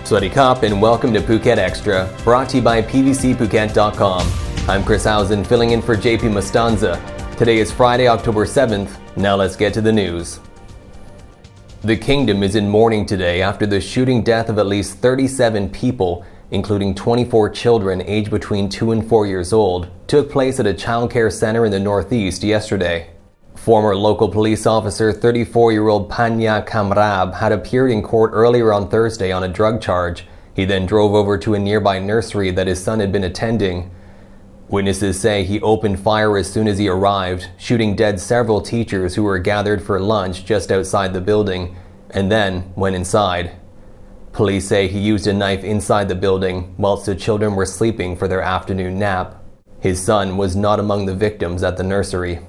Swadikap and welcome to Phuket Extra, brought to you by PVCPhuket.com. I'm Chris Howson, filling in for JP Mastanza. Today is Friday, October 7th. Now let's get to the news. The kingdom is in mourning today after the shooting death of at least 37 people, including 24 children aged between 2 and 4 years old, took place at a childcare center in the northeast yesterday. Former local police officer 34-year-old Panya Kamrab had appeared in court earlier on Thursday on a drug charge. He then drove over to a nearby nursery that his son had been attending. Witnesses say he opened fire as soon as he arrived, shooting dead several teachers who were gathered for lunch just outside the building, and then went inside. Police say he used a knife inside the building whilst the children were sleeping for their afternoon nap. His son was not among the victims at the nursery.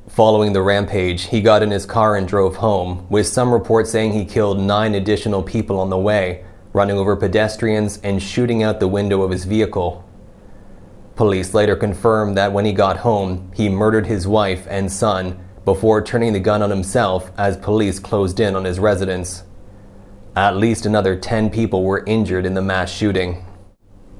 Following the rampage, he got in his car and drove home, with some reports saying he killed 9 additional people on the way, running over pedestrians and shooting out the window of his vehicle. Police later confirmed that when he got home, he murdered his wife and son before turning the gun on himself as police closed in on his residence. At least another 10 people were injured in the mass shooting.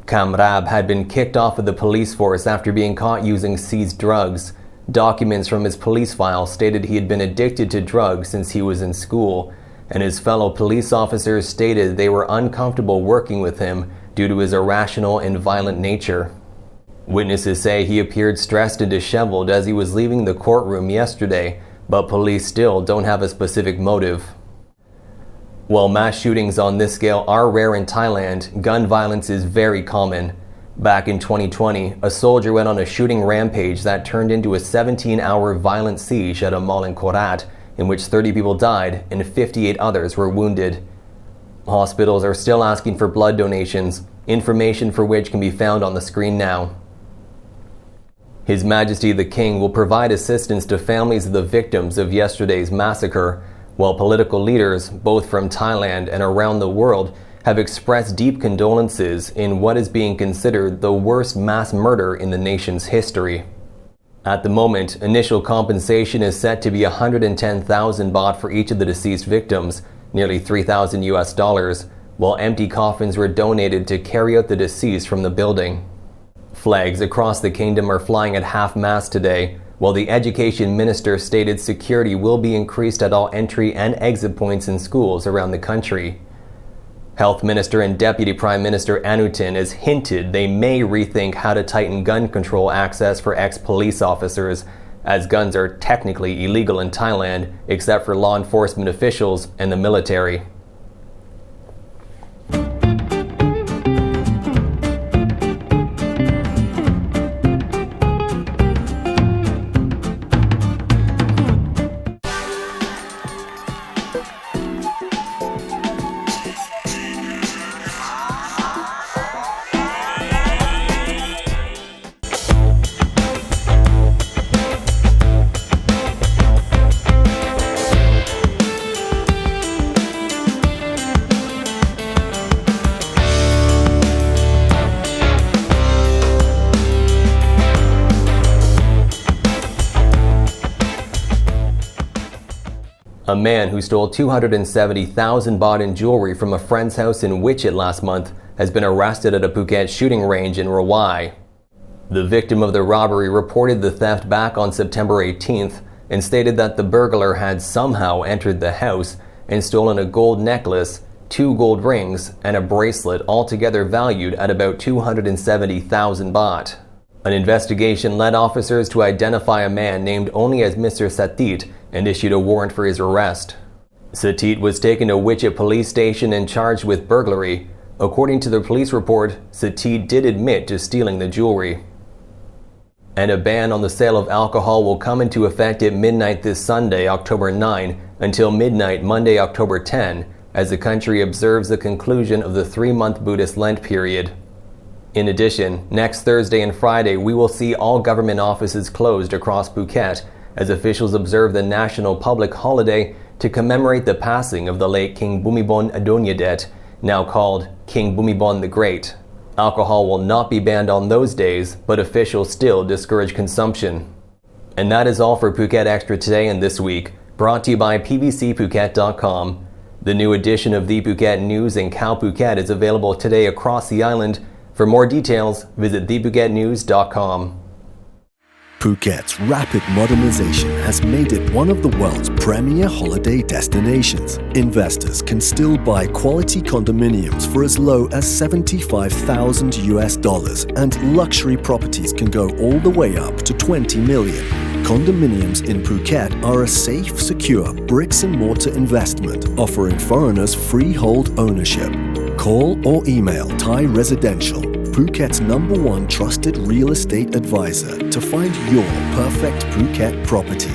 Kamrab had been kicked off of the police force after being caught using seized drugs. Documents from his police file stated he had been addicted to drugs since he was in school, and his fellow police officers stated they were uncomfortable working with him due to his irrational and violent nature. Witnesses say he appeared stressed and disheveled as he was leaving the courtroom yesterday, but police still don't have a specific motive. While mass shootings on this scale are rare in Thailand, gun violence is very common. Back in 2020, a soldier went on a shooting rampage that turned into a 17-hour violent siege at a mall in Korat, in which 30 people died and 58 others were wounded. Hospitals are still asking for blood donations, information for which can be found on the screen now. His Majesty the King will provide assistance to families of the victims of yesterday's massacre, while political leaders, both from Thailand and around the world, have expressed deep condolences in what is being considered the worst mass murder in the nation's history. At the moment, initial compensation is set to be 110,000 baht for each of the deceased victims, nearly $3,000, while empty coffins were donated to carry out the deceased from the building. Flags across the kingdom are flying at half-mast today, while the education minister stated security will be increased at all entry and exit points in schools around the country. Health Minister and Deputy Prime Minister Anutin has hinted they may rethink how to tighten gun control access for ex-police officers, as guns are technically illegal in Thailand except for law enforcement officials and the military. A man who stole 270,000 baht in jewellery from a friend's house in Wichit last month has been arrested at a Phuket shooting range in Rawai. The victim of the robbery reported the theft back on September 18th and stated that the burglar had somehow entered the house and stolen a gold necklace, 2 gold rings, and a bracelet, altogether valued at about 270,000 baht. An investigation led officers to identify a man named only as Mr. Satit and issued a warrant for his arrest. Satit was taken to Wichit police station and charged with burglary. According to the police report, Satit did admit to stealing the jewelry. And a ban on the sale of alcohol will come into effect at midnight this Sunday, October 9, until midnight Monday, October 10, as the country observes the conclusion of the 3-month Buddhist Lent period. In addition, next Thursday and Friday we will see all government offices closed across Phuket as officials observe the national public holiday to commemorate the passing of the late King Bhumibol Adulyadej, now called King Bhumibol the Great. Alcohol will not be banned on those days, but officials still discourage consumption. And that is all for Phuket Extra today and this week, brought to you by PVCPhuket.com. The new edition of the Phuket News in Khao Phuket is available today across the island. For more details, visit thephuketnews.com. Phuket's rapid modernization has made it one of the world's premier holiday destinations. Investors can still buy quality condominiums for as low as $75,000 and luxury properties can go all the way up to 20 million. Condominiums in Phuket are a safe, secure bricks-and-mortar investment offering foreigners freehold ownership. Call or email Thai Residential, Phuket's #1 trusted real estate advisor, to find your perfect Phuket property.